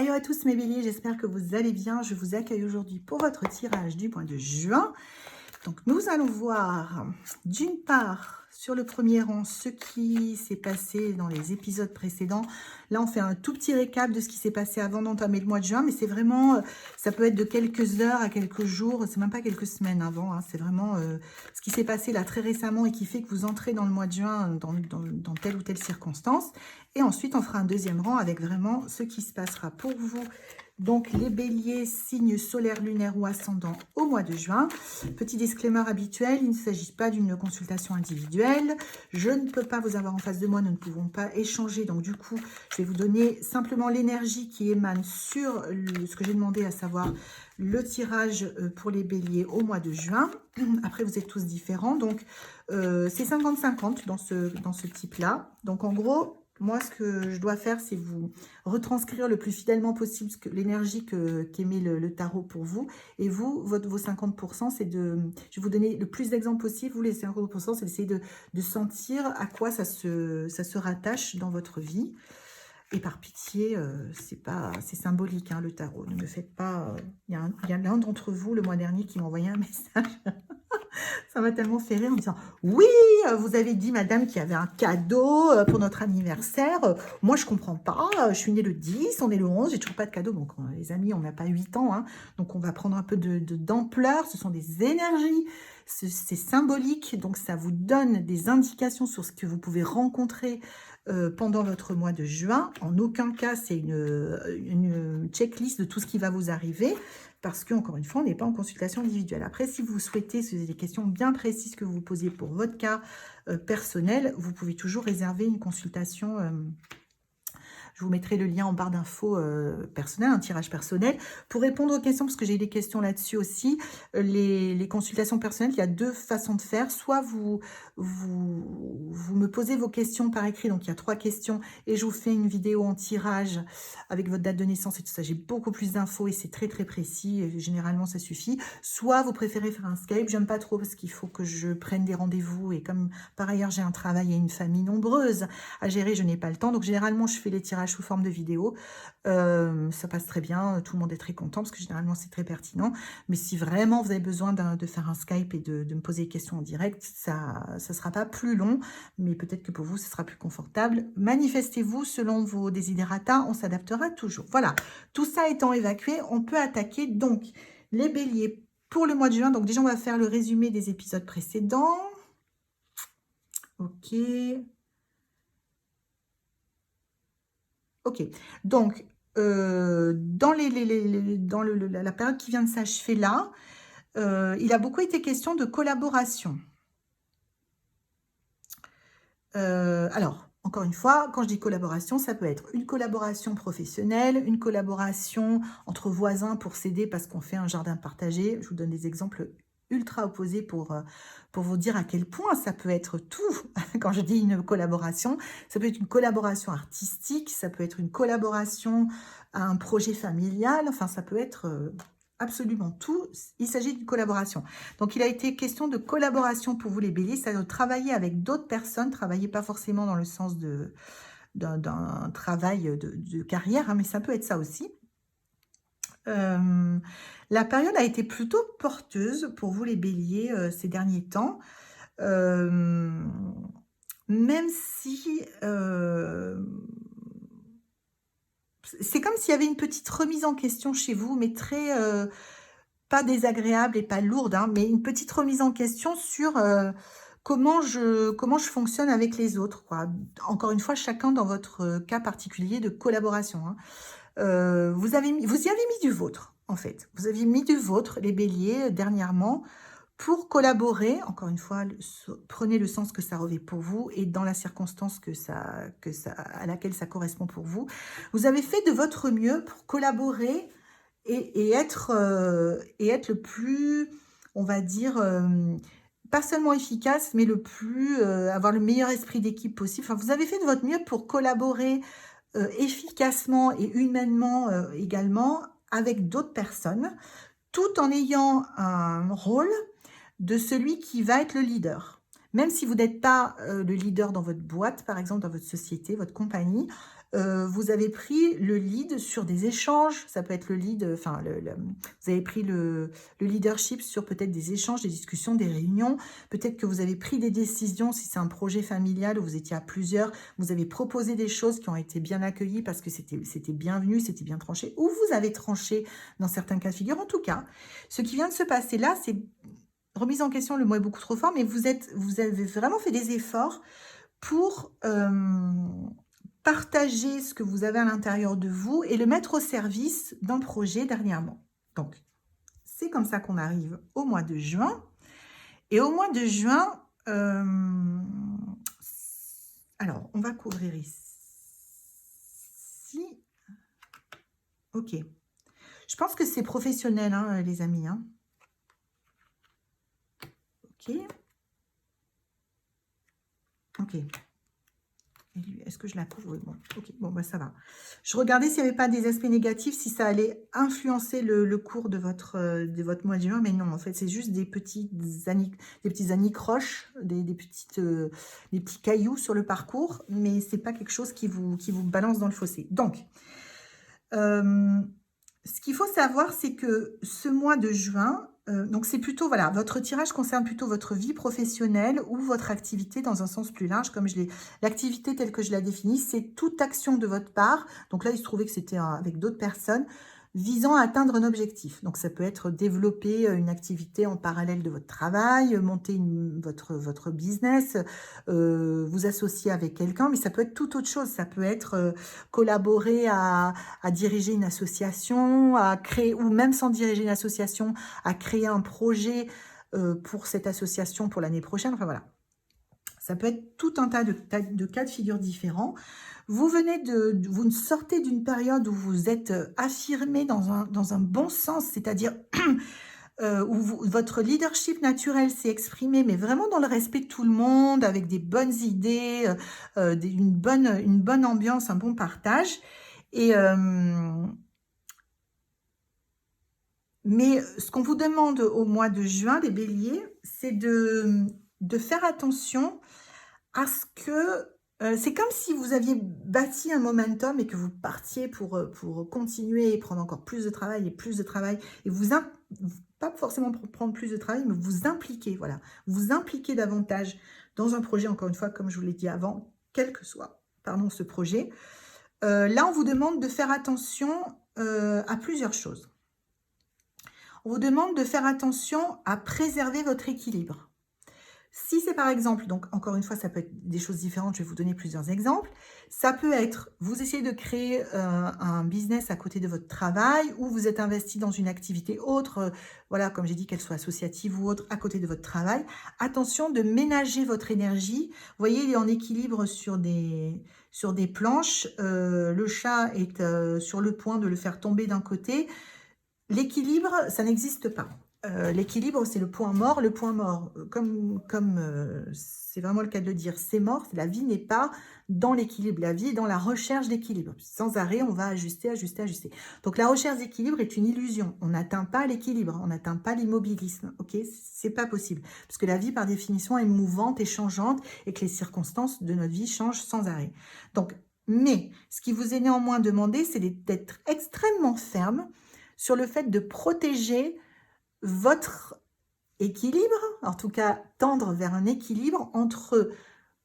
Hello à tous mes béliers, j'espère que vous allez bien. Je vous accueille aujourd'hui pour votre tirage du mois de juin. Donc nous allons voir d'une part sur le premier rang ce qui s'est passé dans les épisodes précédents. Là on fait un tout petit récap de ce qui s'est passé avant d'entamer le mois de juin, mais c'est vraiment, ça peut être de quelques heures à quelques jours, c'est même pas quelques semaines avant, hein, c'est vraiment ce qui s'est passé là très récemment et qui fait que vous entrez dans le mois de juin dans telle ou telle circonstance. Et ensuite on fera un deuxième rang avec vraiment ce qui se passera pour vous. Donc, les béliers, signes solaires, lunaires ou ascendants au mois de juin. Petit disclaimer habituel, il ne s'agit pas d'une consultation individuelle. Je ne peux pas vous avoir en face de moi, nous ne pouvons pas échanger. Donc, du coup, je vais vous donner simplement l'énergie qui émane sur ce que j'ai demandé, à savoir le tirage pour les béliers au mois de juin. Après, vous êtes tous différents. Donc, c'est 50-50 dans ce type-là. Donc, en gros... Moi, ce que je dois faire, c'est vous retranscrire le plus fidèlement possible l'énergie qu'émet le tarot pour vous. Et vous, vos 50%, c'est de... Je vais vous donner le plus d'exemples possible. Vous, les 50%, c'est d'essayer de sentir à quoi ça se rattache dans votre vie. Et par pitié, c'est symbolique, hein, le tarot. Ne me faites pas... Il y a l'un d'entre vous, le mois dernier, qui m'a envoyé un message... Ça m'a tellement fait rire en me disant « Oui, vous avez dit, madame, qu'il y avait un cadeau pour notre anniversaire. Moi, je comprends pas. Je suis née le 10, on est le 11, j'ai toujours pas de cadeau. » Donc, les amis, on n'a pas 8 ans. Hein, donc, on va prendre un peu d'ampleur. Ce sont des énergies. C'est symbolique. Donc, ça vous donne des indications sur ce que vous pouvez rencontrer pendant votre mois de juin. En aucun cas, c'est une checklist de tout ce qui va vous arriver. Parce que, encore une fois, on n'est pas en consultation individuelle. Après, si vous souhaitez, si vous avez des questions bien précises que vous vous posez pour votre cas personnel, vous pouvez toujours réserver une consultation. Je vous mettrai le lien en barre d'infos personnel, un tirage personnel. Pour répondre aux questions, parce que j'ai des questions là-dessus aussi, les consultations personnelles, il y a deux façons de faire. Soit vous me posez vos questions par écrit, donc il y a 3 questions, et je vous fais une vidéo en tirage avec votre date de naissance et tout ça. J'ai beaucoup plus d'infos et c'est très très précis, et généralement ça suffit. Soit vous préférez faire un Skype, j'aime pas trop parce qu'il faut que je prenne des rendez-vous, et comme par ailleurs j'ai un travail et une famille nombreuse à gérer, je n'ai pas le temps. Donc généralement je fais les tirages sous forme de vidéo. Ça passe très bien, tout le monde est très content parce que généralement c'est très pertinent. Mais si vraiment vous avez besoin de faire un Skype et de me poser des questions en direct, ça ne sera pas plus long, mais peut-être que pour vous ce sera plus confortable. Manifestez-vous selon vos desiderata, on s'adaptera toujours. Voilà, tout ça étant évacué, on peut attaquer donc les béliers pour le mois de juin. Donc déjà on va faire le résumé des épisodes précédents. Ok. Ok, donc dans la période qui vient de s'achever là, il a beaucoup été question de collaboration. Alors, encore une fois, quand je dis collaboration, ça peut être une collaboration professionnelle, une collaboration entre voisins pour s'aider parce qu'on fait un jardin partagé. Je vous donne des exemples ultra opposés pour vous dire à quel point ça peut être tout. Quand je dis une collaboration, ça peut être une collaboration artistique, ça peut être une collaboration à un projet familial, enfin ça peut être absolument tout. Il s'agit d'une collaboration. Donc il a été question de collaboration pour vous les béliers, c'est-à-dire de travailler avec d'autres personnes, travailler pas forcément dans le sens d'un travail de carrière, hein, mais ça peut être ça aussi. La période a été plutôt porteuse pour vous les béliers ces derniers temps, même si c'est comme s'il y avait une petite remise en question chez vous, mais très pas désagréable et pas lourde, hein, mais une petite remise en question sur comment je fonctionne avec les autres, quoi. Encore une fois, chacun dans votre cas particulier de collaboration, hein. Vous y avez mis du vôtre, en fait. Vous avez mis du vôtre, les béliers, dernièrement, pour collaborer. Encore une fois, prenez le sens que ça revêt pour vous et dans la circonstance à laquelle ça correspond pour vous. Vous avez fait de votre mieux pour collaborer et être le plus, on va dire, pas seulement efficace, mais avoir le meilleur esprit d'équipe possible. Enfin, vous avez fait de votre mieux pour collaborer efficacement et humainement également avec d'autres personnes, tout en ayant un rôle de celui qui va être le leader. Même si vous n'êtes pas le leader dans votre boîte, par exemple, dans votre société, votre compagnie, vous avez pris le lead sur des échanges, ça peut être le lead, enfin, vous avez pris le leadership sur peut-être des échanges, des discussions, des réunions, peut-être que vous avez pris des décisions, si c'est un projet familial où vous étiez à plusieurs, vous avez proposé des choses qui ont été bien accueillies parce que c'était bienvenu, c'était bien tranché, ou vous avez tranché dans certains cas de figure. En tout cas, ce qui vient de se passer là, c'est remise en question, le mot est beaucoup trop fort, mais vous avez vraiment fait des efforts pour partager ce que vous avez à l'intérieur de vous et le mettre au service d'un projet dernièrement. Donc, c'est comme ça qu'on arrive au mois de juin. Et au mois de juin, alors, on va couvrir ici. Ok. Je pense que c'est professionnel, hein, les amis. Hein. Ok. Ok. Est-ce que je la couvre? Oui, bon, ok, bon, bah, ça va. Je regardais s'il n'y avait pas des aspects négatifs, si ça allait influencer le cours de votre mois de juin, mais non, en fait, c'est juste des petits anicroches, des petits cailloux sur le parcours, mais c'est pas quelque chose qui vous balance dans le fossé. Donc, ce qu'il faut savoir, c'est que ce mois de juin, donc c'est plutôt, voilà, votre tirage concerne plutôt votre vie professionnelle ou votre activité dans un sens plus large, comme l'activité telle que je la définis, c'est toute action de votre part. Donc là, il se trouvait que c'était avec d'autres personnes visant à atteindre un objectif. Donc ça peut être développer une activité en parallèle de votre travail, monter votre business, vous associer avec quelqu'un, mais ça peut être toute autre chose. Ça peut être collaborer à diriger une association, à créer, ou même sans diriger une association, à créer un projet pour cette association pour l'année prochaine. Enfin voilà, ça peut être tout un tas de cas de figure différents. Vous sortez d'une période où vous êtes affirmé dans un bon sens, c'est-à-dire où votre leadership naturel s'est exprimé, mais vraiment dans le respect de tout le monde, avec des bonnes idées, une bonne ambiance, un bon partage. Et mais ce qu'on vous demande au mois de juin, les béliers, c'est de faire attention à ce que... c'est comme si vous aviez bâti un momentum et que vous partiez pour continuer et prendre encore plus de travail et pas forcément pour prendre plus de travail, mais vous impliquer, voilà. Vous impliquer davantage dans un projet, encore une fois, comme je vous l'ai dit avant, quel que soit, pardon, ce projet. Là, on vous demande de faire attention à plusieurs choses. On vous demande de faire attention à préserver votre équilibre. Si c'est par exemple, donc encore une fois, ça peut être des choses différentes, je vais vous donner plusieurs exemples. Ça peut être, vous essayez de créer un business à côté de votre travail ou vous êtes investi dans une activité autre, voilà, comme j'ai dit, qu'elle soit associative ou autre, à côté de votre travail. Attention de ménager votre énergie. Vous voyez, il est en équilibre sur des planches. Le chat est sur le point de le faire tomber d'un côté. L'équilibre, ça n'existe pas. L'équilibre, c'est le point mort. Le point mort, comme c'est vraiment le cas de le dire, c'est mort. La vie n'est pas dans l'équilibre. La vie est dans la recherche d'équilibre. Sans arrêt, on va ajuster, ajuster, ajuster. Donc, la recherche d'équilibre est une illusion. On n'atteint pas l'équilibre. On n'atteint pas l'immobilisme. Ok, c'est pas possible. Parce que la vie, par définition, est mouvante et changeante et que les circonstances de notre vie changent sans arrêt. Donc, mais, ce qui vous est néanmoins demandé, c'est d'être extrêmement ferme sur le fait de protéger votre équilibre, en tout cas tendre vers un équilibre entre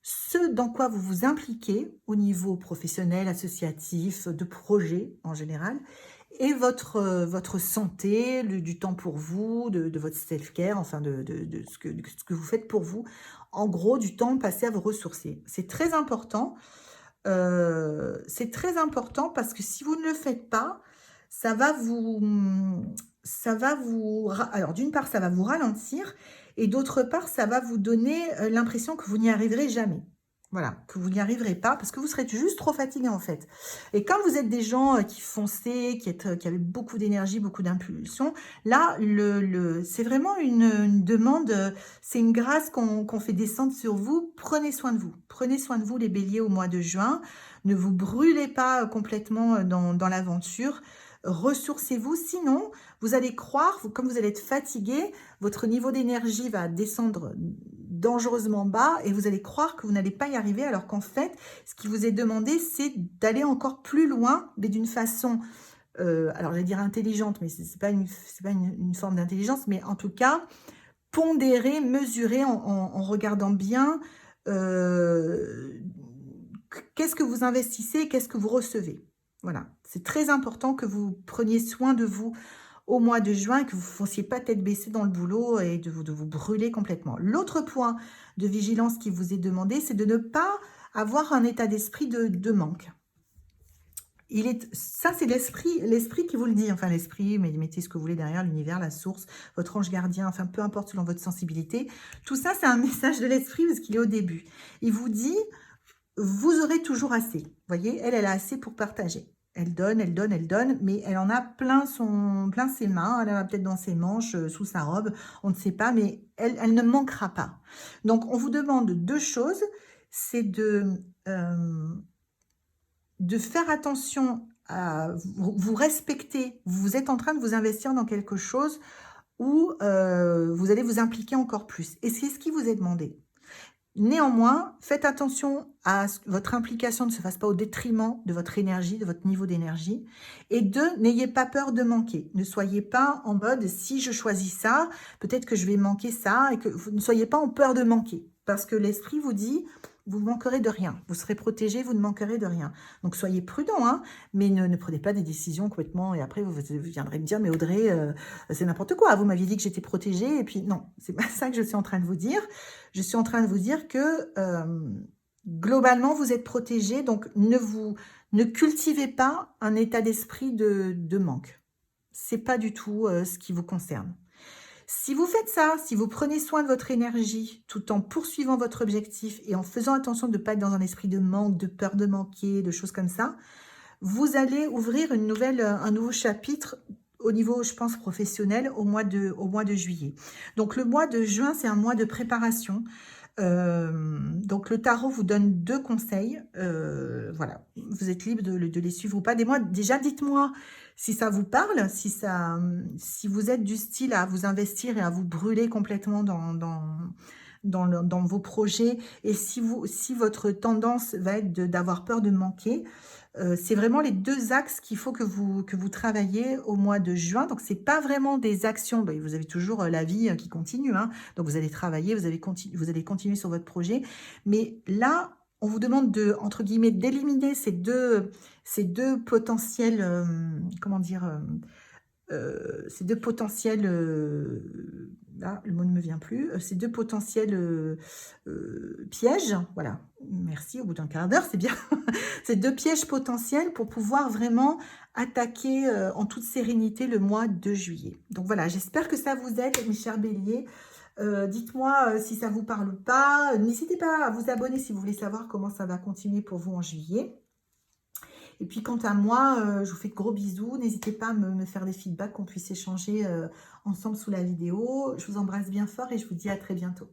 ce dans quoi vous vous impliquez au niveau professionnel, associatif, de projet en général, et votre santé, du temps pour vous, de votre self-care, enfin de ce que vous faites pour vous, en gros du temps passé à vous ressourcer. C'est très important parce que si vous ne le faites pas, alors d'une part, ça va vous ralentir et d'autre part, ça va vous donner l'impression que vous n'y arriverez jamais. Voilà, que vous n'y arriverez pas parce que vous serez juste trop fatigué en fait. Et quand vous êtes des gens qui fonçaient, qui avaient beaucoup d'énergie, beaucoup d'impulsion, là, c'est vraiment une demande, c'est une grâce qu'on fait descendre sur vous. Prenez soin de vous. Prenez soin de vous les béliers au mois de juin. Ne vous brûlez pas complètement dans l'aventure. ressourcez-vous. Sinon, vous allez croire, comme vous allez être fatigué, votre niveau d'énergie va descendre dangereusement bas et vous allez croire que vous n'allez pas y arriver, alors qu'en fait, ce qui vous est demandé, c'est d'aller encore plus loin, mais d'une façon, alors j'allais dire intelligente, mais c'est pas une forme d'intelligence, mais en tout cas, pondérer, mesurer en regardant bien qu'est-ce que vous investissez, qu'est-ce que vous recevez. Voilà, c'est très important que vous preniez soin de vous au mois de juin et que vous ne fonciez pas tête baissée dans le boulot et de vous brûler complètement. L'autre point de vigilance qui vous est demandé, c'est de ne pas avoir un état d'esprit de manque. Ça, c'est l'esprit qui vous le dit. Enfin, l'esprit, mais mettez ce que vous voulez derrière, l'univers, la source, votre ange gardien, enfin, peu importe selon votre sensibilité. Tout ça, c'est un message de l'esprit parce qu'il est au début. Il vous dit, vous aurez toujours assez. Vous voyez, elle a assez pour partager. Elle donne, elle donne, elle donne, mais elle en a plein ses mains, elle en a peut-être dans ses manches, sous sa robe, on ne sait pas, mais elle ne manquera pas. Donc, on vous demande deux choses, c'est de faire attention à vous respecter. Vous êtes en train de vous investir dans quelque chose où vous allez vous impliquer encore plus. Et c'est ce qui vous est demandé. Néanmoins, faites attention à ce que votre implication ne se fasse pas au détriment de votre énergie, de votre niveau d'énergie. Et deux, n'ayez pas peur de manquer. Ne soyez pas en mode, si je choisis ça, peut-être que je vais manquer ça. Et que vous ne soyez pas en peur de manquer. Parce que l'esprit vous dit, vous ne manquerez de rien. Vous serez protégé, vous ne manquerez de rien. Donc, soyez prudent, hein, mais ne prenez pas des décisions complètement... Et après, vous viendrez me dire, mais Audrey, c'est n'importe quoi. Vous m'aviez dit que j'étais protégée. Et puis, non, c'est pas ça que je suis en train de vous dire. Je suis en train de vous dire que, globalement, vous êtes protégé. Donc, ne cultivez pas un état d'esprit de manque. C'est pas du tout ce qui vous concerne. Si vous faites ça, si vous prenez soin de votre énergie tout en poursuivant votre objectif et en faisant attention de ne pas être dans un esprit de manque, de peur de manquer, de choses comme ça, vous allez ouvrir un nouveau chapitre au niveau, je pense, professionnel au mois de juillet. Donc, le mois de juin, c'est un mois de préparation. Donc, le tarot vous donne deux conseils. Voilà, vous êtes libre de les suivre ou pas. Déjà, dites-moi si ça vous parle, si vous êtes du style à vous investir et à vous brûler complètement dans vos projets, et si votre tendance va être d'avoir peur de manquer. C'est vraiment les deux axes qu'il faut que vous travaillez au mois de juin. Donc, c'est pas vraiment des actions. Ben, vous avez toujours la vie qui continue. Hein. Donc, vous allez travailler, vous allez continuer sur votre projet. Mais là, on vous demande entre guillemets, d'éliminer ces deux potentiels, comment dire, ces deux potentiels, là, le mot ne me vient plus, ces deux potentiels pièges, voilà, merci, au bout d'un quart d'heure, c'est bien, ces deux pièges potentiels pour pouvoir vraiment attaquer en toute sérénité le mois de juillet. Donc voilà, j'espère que ça vous aide, mes chers béliers. Dites-moi si ça vous parle pas. N'hésitez pas à vous abonner si vous voulez savoir comment ça va continuer pour vous en juillet. Et puis, quant à moi, je vous fais de gros bisous. N'hésitez pas à me faire des feedbacks, qu'on puisse échanger ensemble sous la vidéo. Je vous embrasse bien fort et je vous dis à très bientôt.